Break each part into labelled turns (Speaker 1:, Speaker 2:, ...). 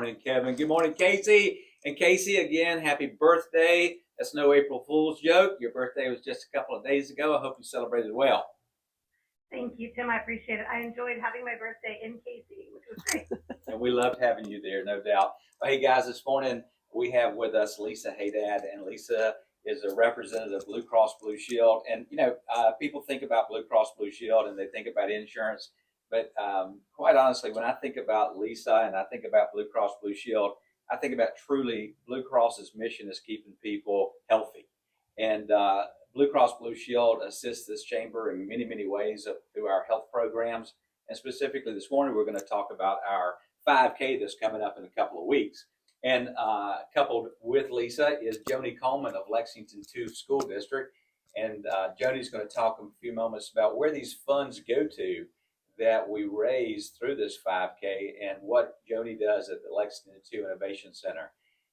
Speaker 1: morning, Kevin. Good morning, Casey. And Casey, again, happy birthday. That's no April Fool's joke. Your birthday was just a couple of days ago. I hope you celebrated well.
Speaker 2: Thank you, Tim. I appreciate it. I enjoyed having my birthday in Casey, which was great.
Speaker 1: And we loved having you there, no doubt. Well, hey, guys, this morning we have with us Lisa Haddad, and Lisa is a representative of Bluecross Blueshield. And, people think about Bluecross Blueshield and they think about insurance. But quite honestly, when I think about Lisa and I think about Bluecross Blueshield, I think about truly Blue Cross's mission is keeping people healthy. And Bluecross Blueshield assists this chamber in many, many ways through our health programs. And specifically this morning, we're going to talk about our 5K that's coming up in a couple of weeks. And coupled with Lisa is Joni Coleman of Lexington 2 School District. And Joni's going to talk in a few moments about where these funds go to that we raise through this 5K and what Joni does at the Lexington 2 Innovation Center.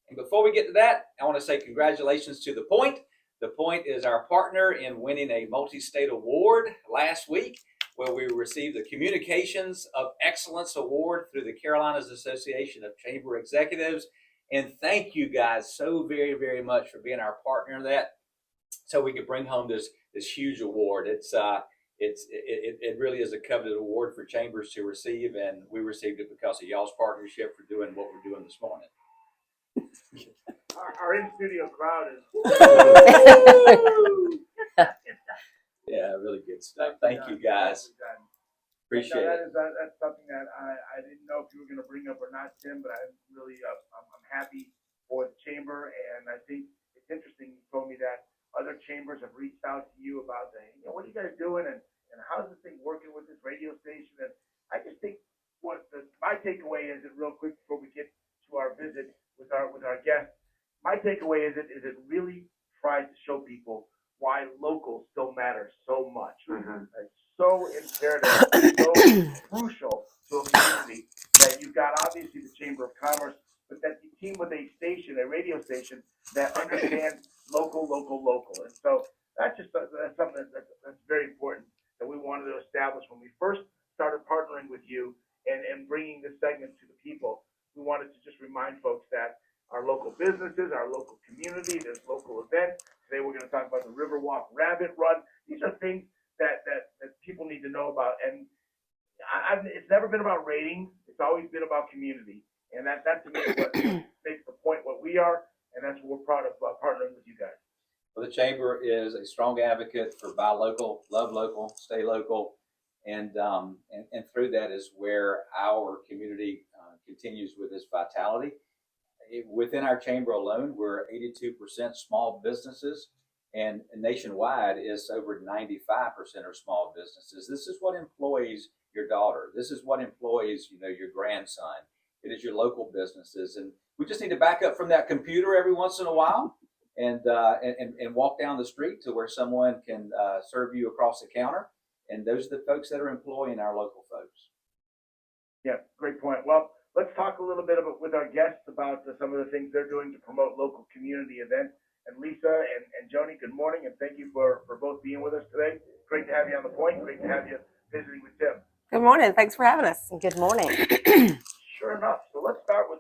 Speaker 1: And before we get to that, I want to say congratulations to The Point. The Point is our partner in winning a multi-state award last week, where we received the Communications of Excellence Award through the Carolinas Association of Chamber Executives. And thank you guys so very, very much for being our partner in that, so we could bring home this huge award. It really is a coveted award for chambers to receive, and we received it because of y'all's partnership for doing what we're doing this morning.
Speaker 3: Our in-studio crowd is
Speaker 1: yeah, really good stuff. Thank you, guys. Appreciate it.
Speaker 3: That's something that I didn't know if you were going to bring up or not, Tim, but I'm really I'm happy for the chamber, and I think it's interesting. You told me that other chambers have reached out to you about what are you guys doing, and how's this thing working with this radio station? And I just think my takeaway is, real quick before we get to our visit with our guests, my takeaway is it really tried to show people why local still matters so much. Mm-hmm. It's so imperative, so crucial to a community that you've got obviously the Chamber of Commerce, but that you team with a radio station that understands local. And so that's something that's very important that we wanted to establish when we first started partnering with you and bringing this segment to the people. We wanted to just remind folks that our local businesses, our local community, there's local events. Today we're going to talk about the Riverwalk Rabbit Run. These are things that people need to know about. And it's never been about ratings. It's always been about community. And that to me is what makes the point what we are. And that's what we're proud of partnering with you guys.
Speaker 1: Well, the Chamber is a strong advocate for buy local, love local, stay local. And through that is where our community continues with its vitality. Within our chamber alone, we're 82% small businesses, and nationwide is over 95% are small businesses. This is what employs your daughter. This is what employs your grandson. It is your local businesses, and we just need to back up from that computer every once in a while and walk down the street to where someone can serve you across the counter. And those are the folks that are employing our local folks.
Speaker 3: Yeah, great point. Well, let's talk a little bit with our guests about some of the things they're doing to promote local community events. And Lisa and Joni, good morning, and thank you for both being with us today. Great to have you on the point. Great to have you visiting with Tim.
Speaker 4: Good morning. Thanks for having us.
Speaker 5: Good morning.
Speaker 3: Sure enough. So let's start with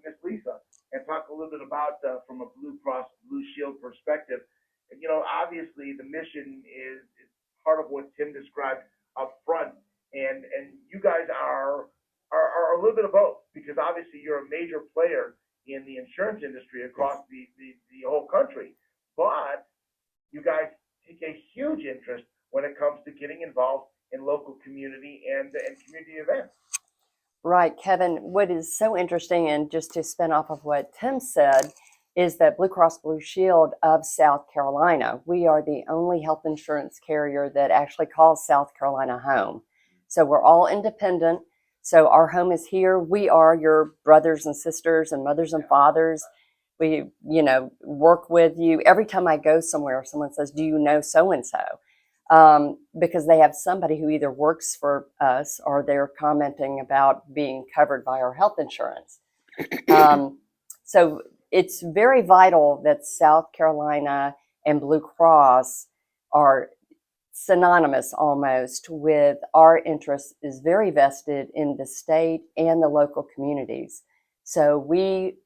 Speaker 3: Miss Lisa and talk a little bit about from a Bluecross Blueshield perspective. And, obviously the mission is part of what Tim described up front, and you guys are a little bit of both, because obviously you're a major player in the insurance industry across the whole country, but you guys take a huge interest when it comes to getting involved in local community and community events.
Speaker 5: Right, Kevin. What is so interesting, and just to spin off of what Tim said, is that Bluecross Blueshield of South Carolina, we are the only health insurance carrier that actually calls South Carolina home. So we're all independent. So our home is here. We are your brothers and sisters and mothers and fathers. We, work with you. Every time I go somewhere, someone says, do you know so-and-so? Because they have somebody who either works for us or they're commenting about being covered by our health insurance. So it's very vital that South Carolina and Blue Cross are synonymous almost with our interest is very vested in the state and the local communities. So we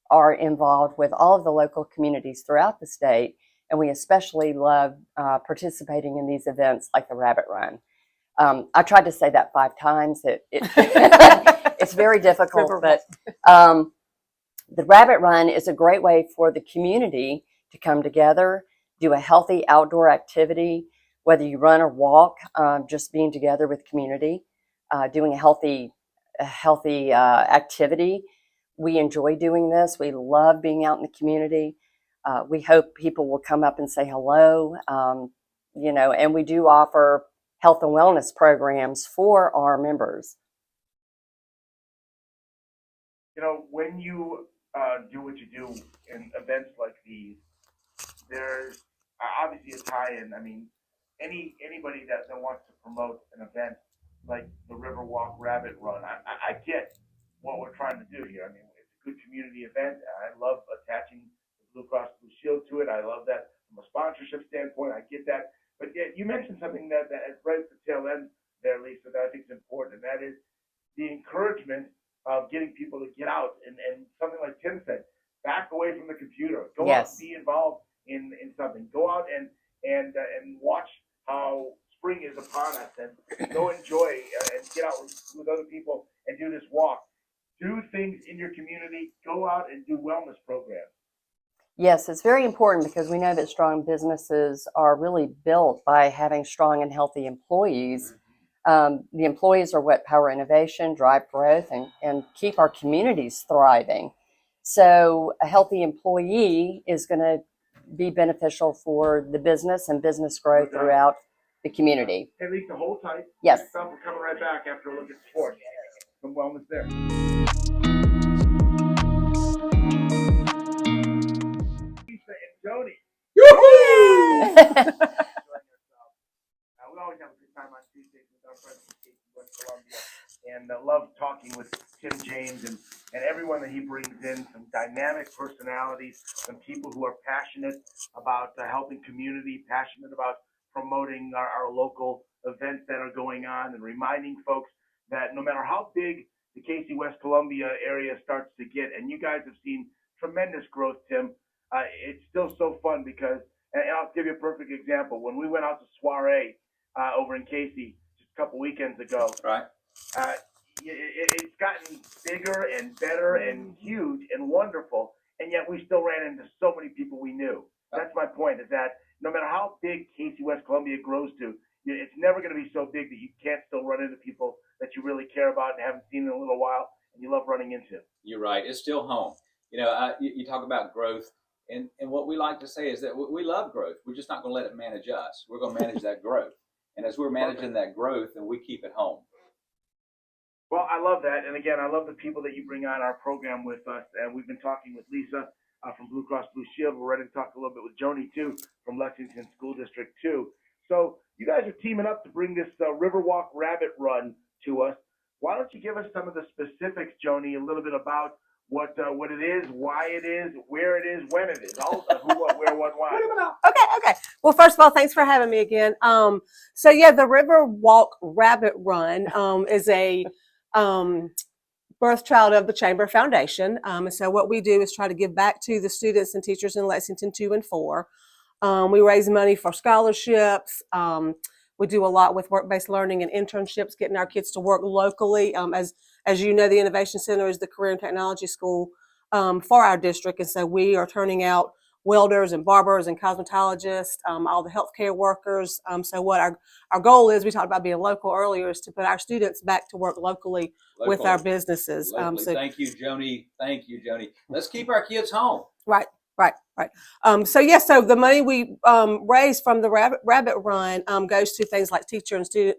Speaker 5: are involved with all of the local communities throughout the state, and we especially love participating in these events like the Rabbit Run. I tried to say that 5 times. It's very difficult, but the Rabbit Run is a great way for the community to come together, do a healthy outdoor activity, whether you run or walk, just being together with community, doing a healthy activity. We enjoy doing this. We love being out in the community. We hope people will come up and say hello, and we do offer health and wellness programs for our members.
Speaker 3: When you do what you do in events like these, there's obviously a tie-in. I mean, anybody that wants to promote an event like the Riverwalk Rabbit Run, I get what we're trying to do here. I mean, it's a good community event. I love attaching the Blue Cross Blue Shield to it. I love that from a sponsorship standpoint. I get that. But yet you mentioned something that right at the tail end there, Lisa, that I think is important, and that is the encouragement of getting people to get out and something like Tim said, back away from the computer. Go out and be involved in something. Go out and watch how spring is upon us, and go enjoy and get out with other people and do this walk. Do things in your community. Go out and do wellness programs.
Speaker 5: Yes, it's very important because we know that strong businesses are really built by having strong and healthy employees. The employees are what power innovation, drive growth, and keep our communities thriving. So a healthy employee is going to be beneficial for the business and business growth throughout the community.
Speaker 3: Hey, Lisa, hold tight.
Speaker 5: Yes.
Speaker 3: We're coming right back after a look at sports. Some wellness there. Lisa and Joni. We always have a good time on Tuesdays with our friends from West Columbia, and love talking with Tim James and everyone that he brings in, some dynamic personalities, some people who are passionate about helping community, passionate about promoting our local events that are going on, and reminding folks that no matter how big the Casey West Columbia area starts to get, and you guys have seen tremendous growth, Tim, it's still so fun because, and I'll give you a perfect example. When we went out to soiree over in Casey just a couple weekends ago,
Speaker 1: Right.
Speaker 3: It's gotten bigger and better and huge and wonderful, and yet we still ran into so many people we knew. That's my point, is that no matter how big Casey West Columbia grows to, it's never going to be so big that you can't still run into people that you really care about and haven't seen in a little while and you love running into.
Speaker 1: You're right. It's still home. You talk about growth, and what we like to say is that we love growth. We're just not going to let it manage us. We're going to manage that growth. And as we're managing that growth, then we keep it home.
Speaker 3: Well, I love that. And again, I love the people that you bring on our program with us. And we've been talking with Lisa from Blue Cross Blue Shield. We're ready to talk a little bit with Joni, too, from Lexington School District 2. So you guys are teaming up to bring this Riverwalk Rabbit Run to us. Why don't you give us some of the specifics, Joni, a little bit about what it is, why it is, where it is, when it is, all who, what, where, what, why.
Speaker 4: Okay. Well, first of all, thanks for having me again. The Riverwalk Rabbit Run is a birth child of the Chamber Foundation. And so what we do is try to give back to the students and teachers in Lexington 2 and 4. We raise money for scholarships. We do a lot with work-based learning and internships, getting our kids to work locally. As you know, the Innovation Center is the career and technology school for our district. And so we are turning out welders and barbers and cosmetologists, all the healthcare workers. So what our goal is, we talked about being local earlier, is to put our students back to work locally with our businesses.
Speaker 1: Thank you, Joni. Thank you, Joni. Let's keep our kids home.
Speaker 4: Right. So the money we raise from the Rabbit Run goes to things like teacher and student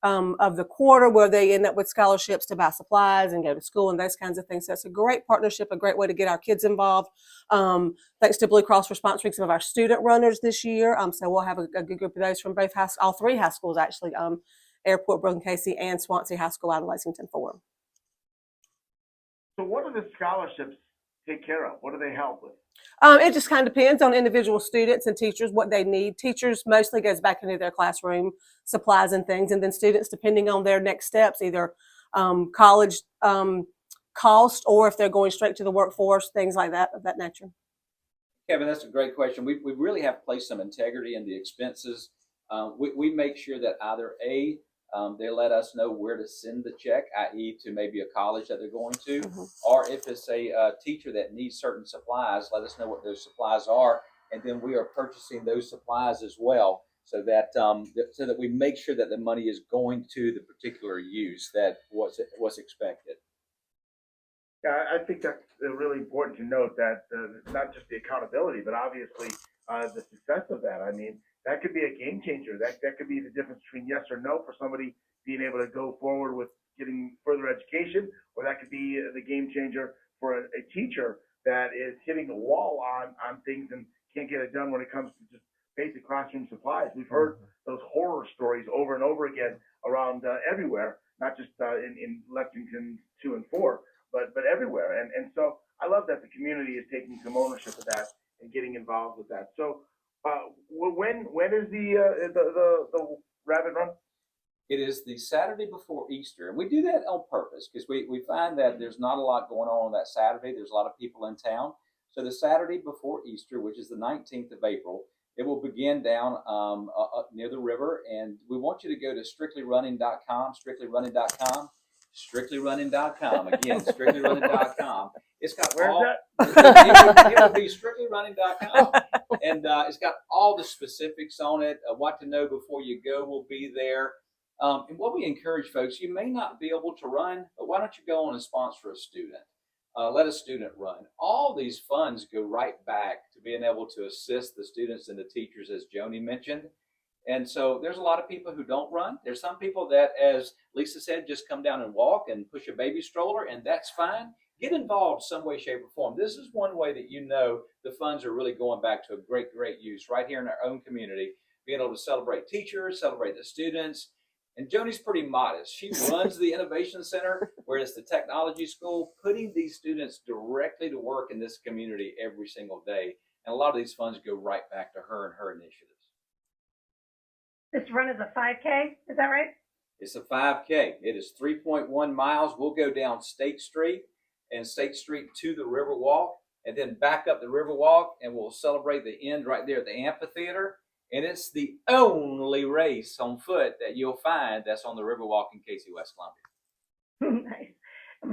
Speaker 4: of the quarter, where they end up with scholarships to buy supplies and go to school and those kinds of things. So it's a great partnership, a great way to get our kids involved. Thanks to Blue Cross for sponsoring some of our student runners this year. So we'll have a good group of those from all three high schools, actually, Airport, Brooklyn, Casey, and Swansea High School out of Lexington 4.
Speaker 3: So what do the scholarships take care of? What do they help with?
Speaker 4: It just kind of depends on individual students and teachers, what they need. Teachers mostly goes back into their classroom supplies and things, and then students, depending on their next steps, either college cost, or if they're going straight to the workforce, things like that, of that nature.
Speaker 1: Kevin, that's a great question. We really have placed some integrity in the expenses. We make sure that either they let us know where to send the check, i.e. to maybe a college that they're going to, or if it's a teacher that needs certain supplies, let us know what those supplies are, and then we are purchasing those supplies as well, so that we make sure that the money is going to the particular use that was expected.
Speaker 3: Yeah, I think that's really important to note that not just the accountability, but obviously the success of that. I mean, that could be a game changer. That could be the difference between yes or no for somebody being able to go forward with getting further education, or that could be the game changer for a teacher that is hitting a wall on things and can't get it done when it comes to just basic classroom supplies. We've heard those horror stories over and over again around everywhere, not just in Lexington 2 and 4. But everywhere, and so I love that the community is taking some ownership of that and getting involved with that. So, when is the rabbit run?
Speaker 1: It is the Saturday before Easter, and we do that on purpose because we find that there's not a lot going on that Saturday. There's a lot of people in town, so the Saturday before Easter, which is the 19th of April, it will begin down near the river, and we want you to go to strictlyrunning.com, strictlyrunning.com. StrictlyRunning.com. Again, StrictlyRunning.com. It's got it will be StrictlyRunning.com, and it's got all the specifics on it. What to know before you go will be there. And what we encourage folks, you may not be able to run, but why don't you go on and sponsor a student? Let a student run. All these funds go right back to being able to assist the students and the teachers, as Joni mentioned. And so there's a lot of people who don't run. There's some people that, as Lisa said, just come down and walk and push a baby stroller, and that's fine. Get involved some way, shape, or form. This is one way that you know the funds are really going back to a great use right here in our own community, being able to celebrate teachers, celebrate the students. And Joni's pretty modest. She runs the Innovation Center, where it's the technology school, putting these students directly to work in this community every single day. And a lot of these funds go right back to her and her initiatives.
Speaker 2: This run is a 5K, is that right?
Speaker 1: It's a 5K. It is 3.1 miles. We'll go down State Street and State Street to the Riverwalk, and then back up the Riverwalk, and we'll celebrate the end right there at the amphitheater. And it's the only race on foot that you'll find that's on the Riverwalk in Casey, West Columbia.
Speaker 2: Nice.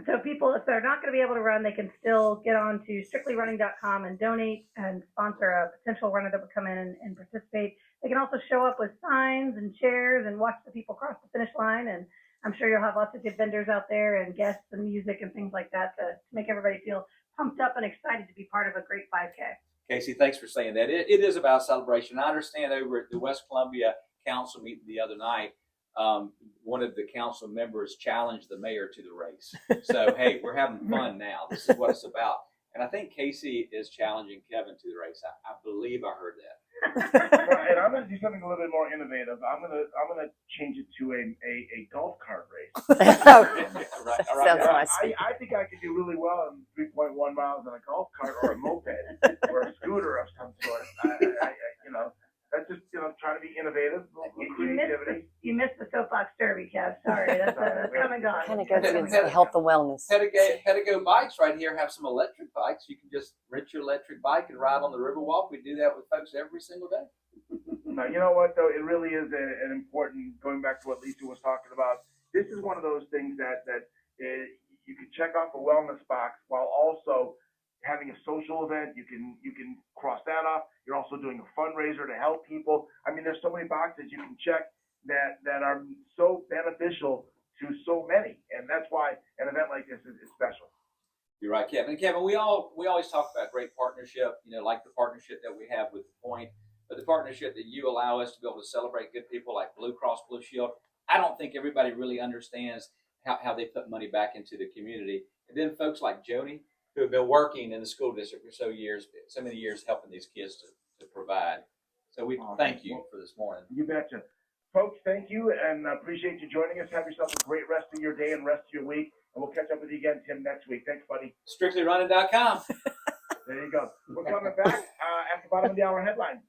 Speaker 2: So people, if they're not going to be able to run, they can still get on to strictlyrunning.com and donate and sponsor a potential runner that would come in and participate. They can also show up with signs and chairs and watch the people cross the finish line. And I'm sure you'll have lots of good vendors out there and guests and music and things like that to make everybody feel pumped up and excited to be part of a great 5K.
Speaker 1: Casey, thanks for saying that. It is about celebration. I understand over at the West Columbia Council meeting the other night, one of the council members challenged the mayor to the race. So, hey, we're having fun now. This is what it's about. And I think Casey is challenging Kevin to the race. I believe I heard that.
Speaker 3: And I'm going to do something a little bit more innovative. I'm going to change it to a golf cart race.
Speaker 1: Right.
Speaker 5: Sounds nice.
Speaker 3: I think I could do really well in 3.1 miles on a golf cart or a moped or a scooter of some sort. That's just trying to be innovative.
Speaker 2: You missed the soapbox derby, Kev. Sorry, that's come and gone.
Speaker 5: Kind of goes against the health and wellness.
Speaker 1: Pedigo bikes right here have some electric bikes. You can just rent your electric bike and ride on the Riverwalk. We do that with folks every single day.
Speaker 3: Now, you know what, though? It really is an important, going back to what Lisa was talking about, this is one of those things that you can check off a wellness box while also having a social event. You can cross that off. You're also doing a fundraiser to help people. I mean, there's so many boxes you can check that are so beneficial to so many, and that's why an event like this is special.
Speaker 1: You're right, Kevin. And Kevin, we always talk about great partnership, like the partnership that we have with Point, but the partnership that you allow us to be able to celebrate good people like Bluecross, Blueshield. I don't think everybody really understands how they put money back into the community. And then folks like Joni, who have been working in the school district for so many years helping these kids to provide. So we thank you for this morning.
Speaker 3: You betcha. Folks, thank you, and appreciate you joining us. Have yourself a great rest of your day and rest of your week, and we'll catch up with you again, Tim, next week. Thanks, buddy.
Speaker 1: StrictlyRunning.com.
Speaker 3: There you go. We're coming back at the bottom of the hour headlines.